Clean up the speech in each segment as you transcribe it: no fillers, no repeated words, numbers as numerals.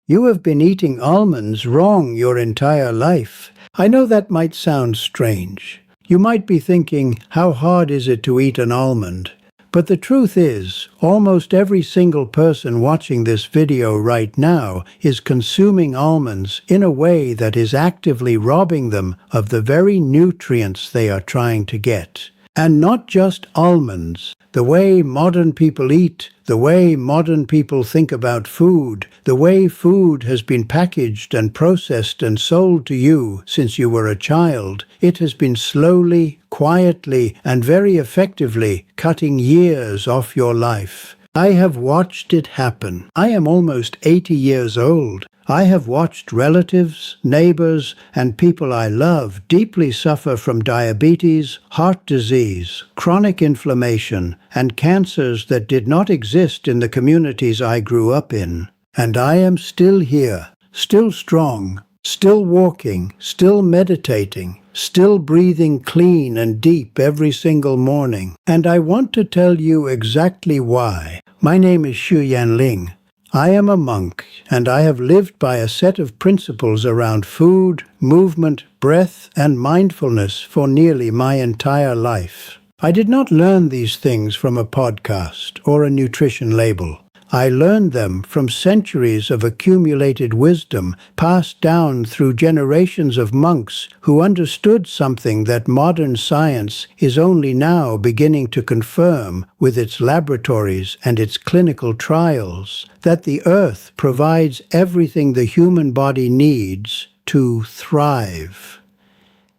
You have been eating almonds wrong your entire life. I know that might sound strange. You might be thinking, how hard is it to eat an almond? But the truth is, almost every single person watching this video right now is consuming almonds in a way that is actively robbing them of the very nutrients they are trying to get. And not just almonds. The way modern people eat, the way modern people think about food, the way food has been packaged and processed and sold to you since you were a child, it has been slowly, quietly, and very effectively cutting years off your life. I have watched it happen. I am almost 80 years old. I have watched relatives, neighbors, and people I love deeply suffer from diabetes, heart disease, chronic inflammation, and cancers that did not exist in the communities I grew up in. And I am still here, still strong, still walking, still meditating, still breathing clean and deep every single morning. And I want to tell you exactly why. My name is Shi Yan Ling. I am a monk, and I have lived by a set of principles around food, movement, breath, and mindfulness for nearly my entire life. I did not learn these things from a podcast or a nutrition label. I learned them from centuries of accumulated wisdom passed down through generations of monks who understood something that modern science is only now beginning to confirm with its laboratories and its clinical trials, that the earth provides everything the human body needs to thrive,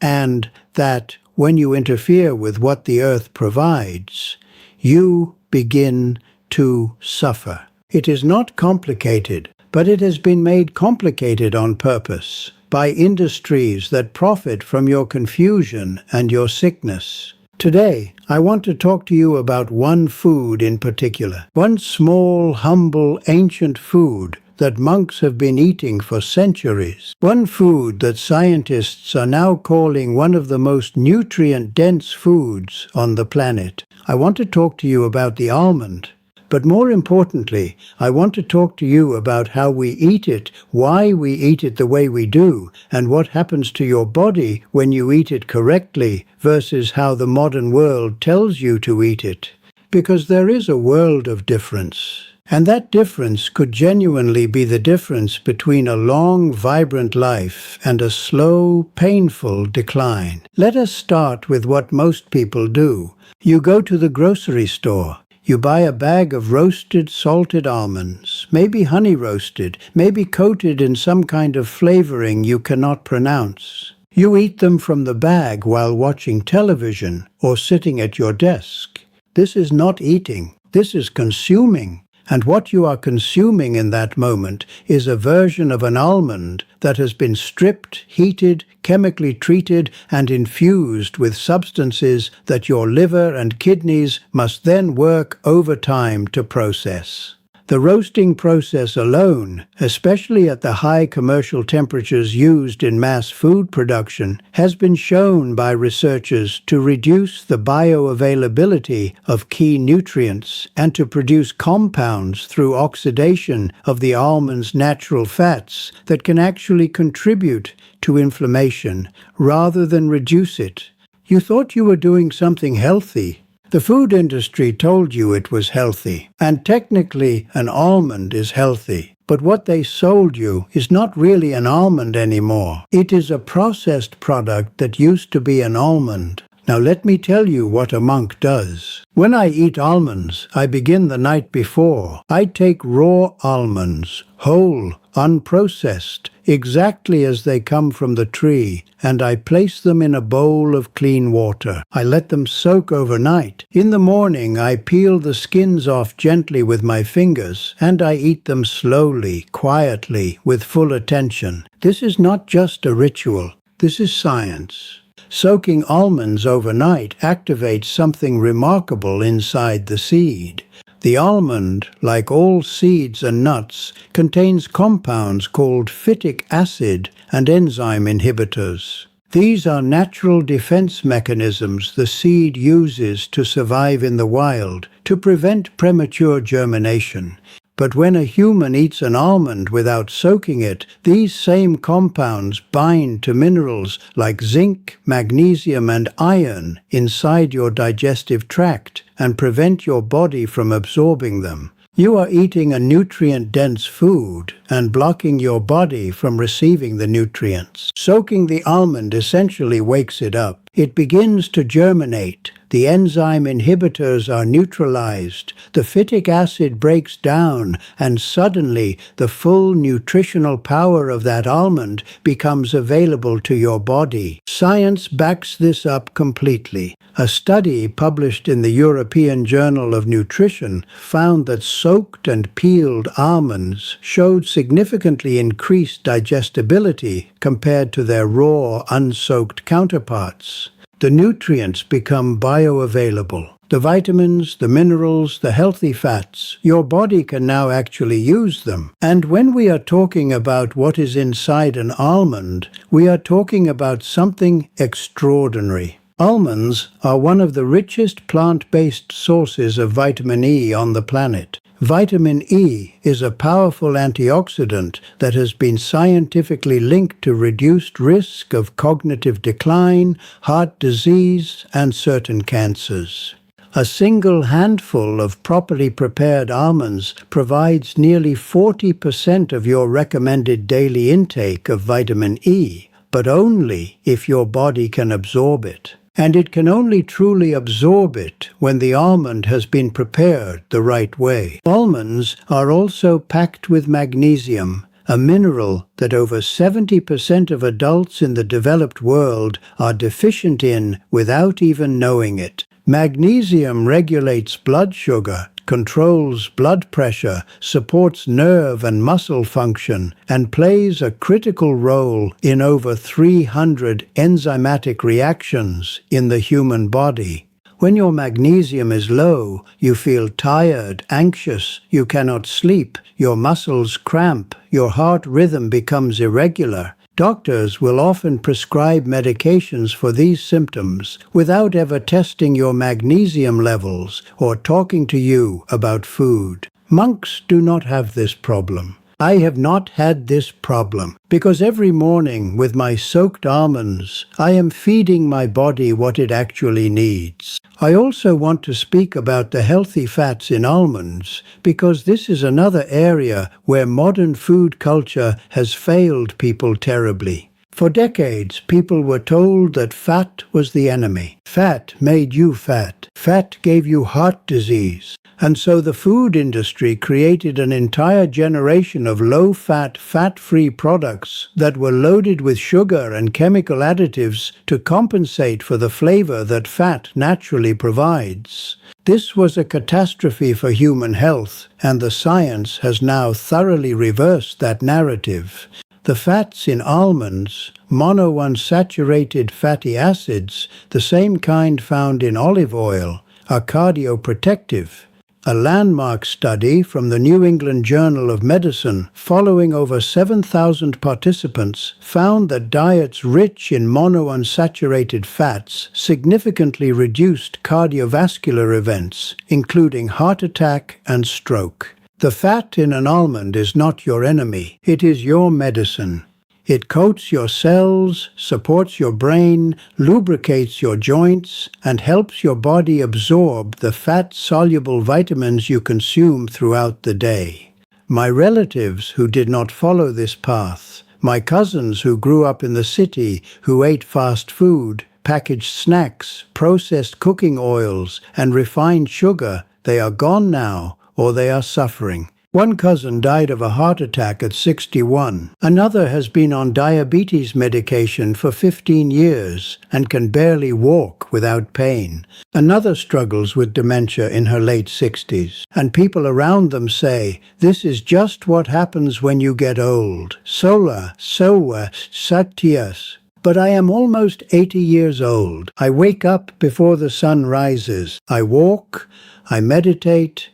and that when you interfere with what the earth provides, you begin to suffer. It is not complicated, but it has been made complicated on purpose by industries that profit from your confusion and your sickness. Today, I want to talk to you about one food in particular, one small, humble, ancient food that monks have been eating for centuries. One food that scientists are now calling one of the most nutrient-dense foods on the planet. I want to talk to you about the almond. But more importantly, I want to talk to you about how we eat it, why we eat it the way we do, and what happens to your body when you eat it correctly versus how the modern world tells you to eat it. Because there is a world of difference. And that difference could genuinely be the difference between a long, vibrant life and a slow, painful decline. Let us start with what most people do. You go to the grocery store. You buy a bag of roasted, salted almonds, maybe honey roasted, maybe coated in some kind of flavoring you cannot pronounce. You eat them from the bag while watching television or sitting at your desk. This is not eating. This is consuming. And what you are consuming in that moment is a version of an almond that has been stripped, heated, chemically treated, and infused with substances that your liver and kidneys must then work overtime to process. The roasting process alone, especially at the high commercial temperatures used in mass food production, has been shown by researchers to reduce the bioavailability of key nutrients and to produce compounds through oxidation of the almond's natural fats that can actually contribute to inflammation rather than reduce it. You thought you were doing something healthy. The food industry told you it was healthy, and technically an almond is healthy. But what they sold you is not really an almond anymore. It is a processed product that used to be an almond. Now let me tell you what a monk does. When I eat almonds, I begin the night before. I take raw almonds, whole, unprocessed, exactly as they come from the tree, and I place them in a bowl of clean water. I let them soak overnight. In the morning, I peel the skins off gently with my fingers, and I eat them slowly, quietly, with full attention. This is not just a ritual. This is science. Soaking almonds overnight activates something remarkable inside the seed. The almond, like all seeds and nuts, contains compounds called phytic acid and enzyme inhibitors. These are natural defense mechanisms the seed uses to survive in the wild, to prevent premature germination. But when a human eats an almond without soaking it, these same compounds bind to minerals like zinc, magnesium, and iron inside your digestive tract and prevent your body from absorbing them. You are eating a nutrient-dense food and blocking your body from receiving the nutrients. Soaking the almond essentially wakes it up. It begins to germinate. The enzyme inhibitors are neutralized. The phytic acid breaks down, and suddenly the full nutritional power of that almond becomes available to your body. Science backs this up completely. A study published in the European Journal of Nutrition found that soaked and peeled almonds showed significantly increased digestibility compared to their raw, unsoaked counterparts. The nutrients become bioavailable. The vitamins, the minerals, the healthy fats, your body can now actually use them. And when we are talking about what is inside an almond, we are talking about something extraordinary. Almonds are one of the richest plant-based sources of vitamin E on the planet. Vitamin E is a powerful antioxidant that has been scientifically linked to reduced risk of cognitive decline, heart disease, and certain cancers. A single handful of properly prepared almonds provides nearly 40% of your recommended daily intake of vitamin E, but only if your body can absorb it. And it can only truly absorb it when the almond has been prepared the right way. Almonds are also packed with magnesium, a mineral that over 70% of adults in the developed world are deficient in without even knowing it. Magnesium regulates blood sugar, controls blood pressure, supports nerve and muscle function, and plays a critical role in over 300 enzymatic reactions in the human body. When your magnesium is low, you feel tired, anxious, you cannot sleep, your muscles cramp, your heart rhythm becomes irregular. Doctors will often prescribe medications for these symptoms without ever testing your magnesium levels or talking to you about food. Monks do not have this problem. I have not had this problem because every morning with my soaked almonds, I am feeding my body what it actually needs. I also want to speak about the healthy fats in almonds because this is another area where modern food culture has failed people terribly. For decades, people were told that fat was the enemy. Fat made you fat. Fat gave you heart disease. And so the food industry created an entire generation of low-fat, fat-free products that were loaded with sugar and chemical additives to compensate for the flavor that fat naturally provides. This was a catastrophe for human health, and the science has now thoroughly reversed that narrative. The fats in almonds, monounsaturated fatty acids, the same kind found in olive oil, are cardioprotective. A landmark study from the New England Journal of Medicine, following over 7,000 participants, found that diets rich in monounsaturated fats significantly reduced cardiovascular events, including heart attack and stroke. The fat in an almond is not your enemy, it is your medicine. It coats your cells, supports your brain, lubricates your joints, and helps your body absorb the fat-soluble vitamins you consume throughout the day. My relatives who did not follow this path, my cousins who grew up in the city, who ate fast food, packaged snacks, processed cooking oils, and refined sugar, they are gone now, or they are suffering. One cousin died of a heart attack at 61. Another has been on diabetes medication for 15 years and can barely walk without pain. Another struggles with dementia in her late 60s. And people around them say, this is just what happens when you get old. Sola, sowa, satyas. But I am almost 80 years old. I wake up before the sun rises. I walk, I meditate,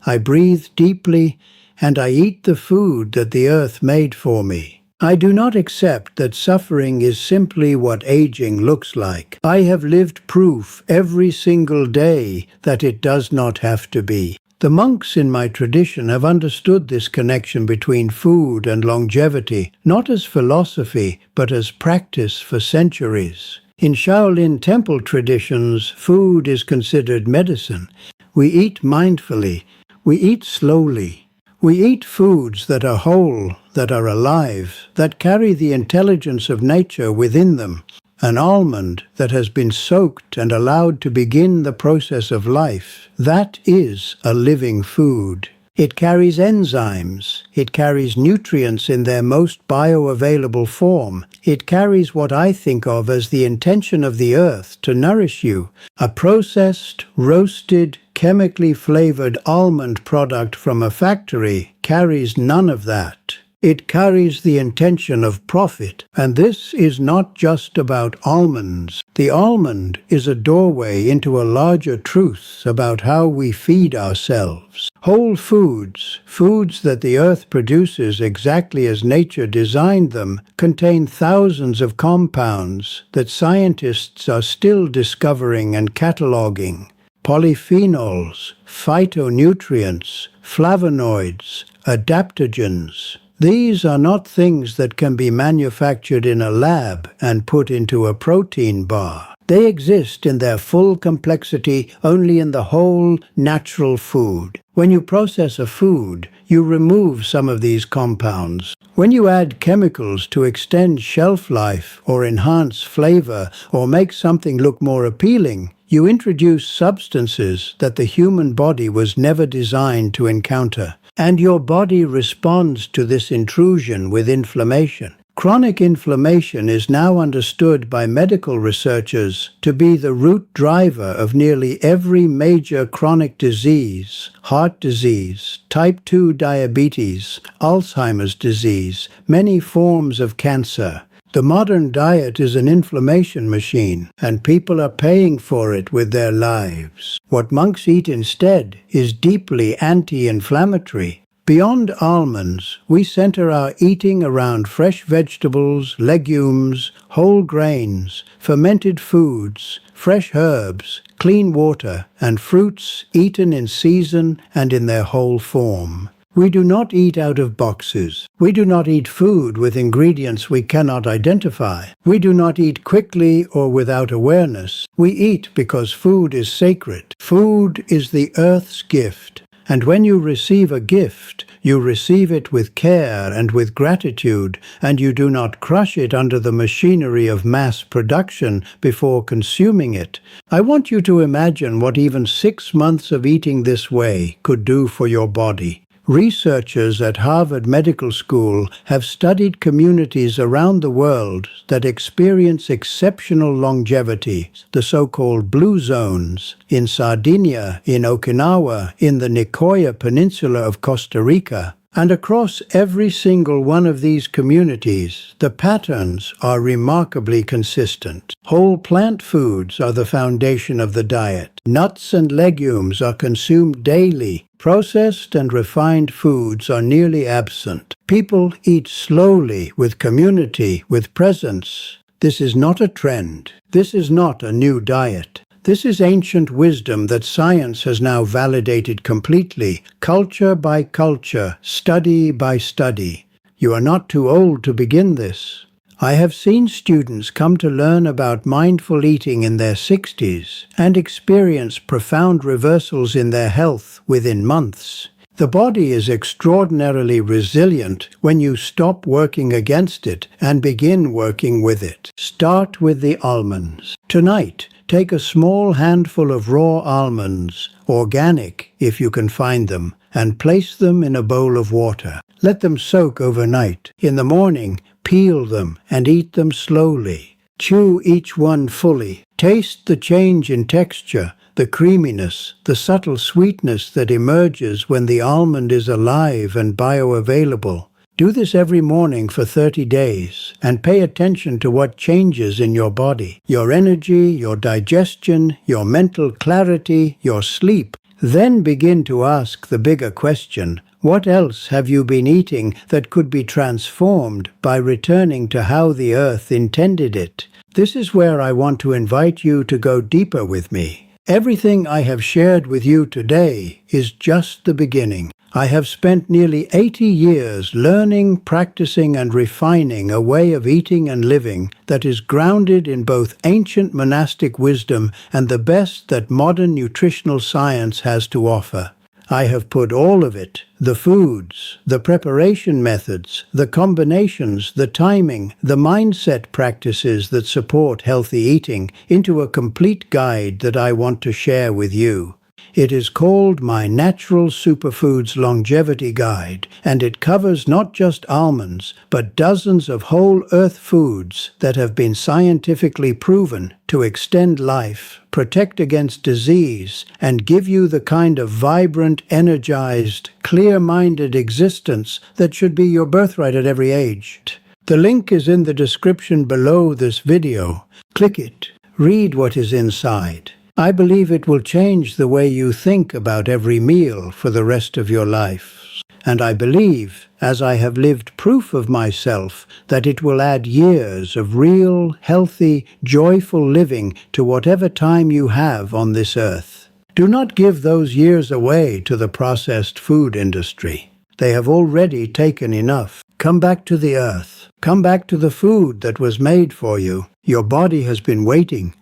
I breathe deeply, and I eat the food that the earth made for me. I do not accept that suffering is simply what aging looks like. I have lived proof every single day that it does not have to be. The monks in my tradition have understood this connection between food and longevity, not as philosophy, but as practice for centuries. In Shaolin temple traditions, food is considered medicine. We eat mindfully. We eat slowly. We eat foods that are whole, that are alive, that carry the intelligence of nature within them. An almond that has been soaked and allowed to begin the process of life, that is a living food. It carries enzymes. It carries nutrients in their most bioavailable form. It carries what I think of as the intention of the earth to nourish you. A processed, roasted, chemically flavored almond product from a factory carries none of that. It carries the intention of profit. And this is not just about almonds. The almond is a doorway into a larger truth about how we feed ourselves. Whole foods, foods that the earth produces exactly as nature designed them, contain thousands of compounds that scientists are still discovering and cataloging. Polyphenols, phytonutrients, flavonoids, adaptogens. These are not things that can be manufactured in a lab and put into a protein bar. They exist in their full complexity only in the whole, natural food. When you process a food, you remove some of these compounds. When you add chemicals to extend shelf life or enhance flavor or make something look more appealing, you introduce substances that the human body was never designed to encounter. And your body responds to this intrusion with inflammation. Chronic inflammation is now understood by medical researchers to be the root driver of nearly every major chronic disease: heart disease, type 2 diabetes, Alzheimer's disease, many forms of cancer. The modern diet is an inflammation machine, and people are paying for it with their lives. What monks eat instead is deeply anti-inflammatory. Beyond almonds, we center our eating around fresh vegetables, legumes, whole grains, fermented foods, fresh herbs, clean water, and fruits eaten in season and in their whole form. We do not eat out of boxes. We do not eat food with ingredients we cannot identify. We do not eat quickly or without awareness. We eat because food is sacred. Food is the earth's gift. And when you receive a gift, you receive it with care and with gratitude, and you do not crush it under the machinery of mass production before consuming it. I want you to imagine what even 6 months of eating this way could do for your body. Researchers at Harvard Medical School have studied communities around the world that experience exceptional longevity, the so-called blue zones, in Sardinia, in Okinawa, in the Nicoya Peninsula of Costa Rica. And across every single one of these communities, the patterns are remarkably consistent. Whole plant foods are the foundation of the diet. Nuts and legumes are consumed daily. Processed and refined foods are nearly absent. People eat slowly, with community, with presence. This is not a trend. This is not a new diet. This is ancient wisdom that science has now validated completely, culture by culture, study by study. You are not too old to begin this. I have seen students come to learn about mindful eating in their 60s and experience profound reversals in their health within months. The body is extraordinarily resilient when you stop working against it and begin working with it. Start with the almonds. Tonight, take a small handful of raw almonds, organic if you can find them, and place them in a bowl of water. Let them soak overnight. In the morning, peel them and eat them slowly. Chew each one fully. Taste the change in texture, the creaminess, the subtle sweetness that emerges when the almond is alive and bioavailable. Do this every morning for 30 days and pay attention to what changes in your body, your energy, your digestion, your mental clarity, your sleep. Then begin to ask the bigger question: what else have you been eating that could be transformed by returning to how the earth intended it? This is where I want to invite you to go deeper with me. Everything I have shared with you today is just the beginning. I have spent nearly 80 years learning, practicing, and refining a way of eating and living that is grounded in both ancient monastic wisdom and the best that modern nutritional science has to offer. I have put all of it, the foods, the preparation methods, the combinations, the timing, the mindset practices that support healthy eating, into a complete guide that I want to share with you. It is called my Natural Superfoods Longevity Guide, and it covers not just almonds, but dozens of whole earth foods that have been scientifically proven to extend life, protect against disease, and give you the kind of vibrant, energized, clear-minded existence that should be your birthright at every age. The link is in the description below this video. Click it. Read what is inside. I believe it will change the way you think about every meal for the rest of your life. And I believe, as I have lived proof of myself, that it will add years of real, healthy, joyful living to whatever time you have on this earth. Do not give those years away to the processed food industry. They have already taken enough. Come back to the earth. Come back to the food that was made for you. Your body has been waiting.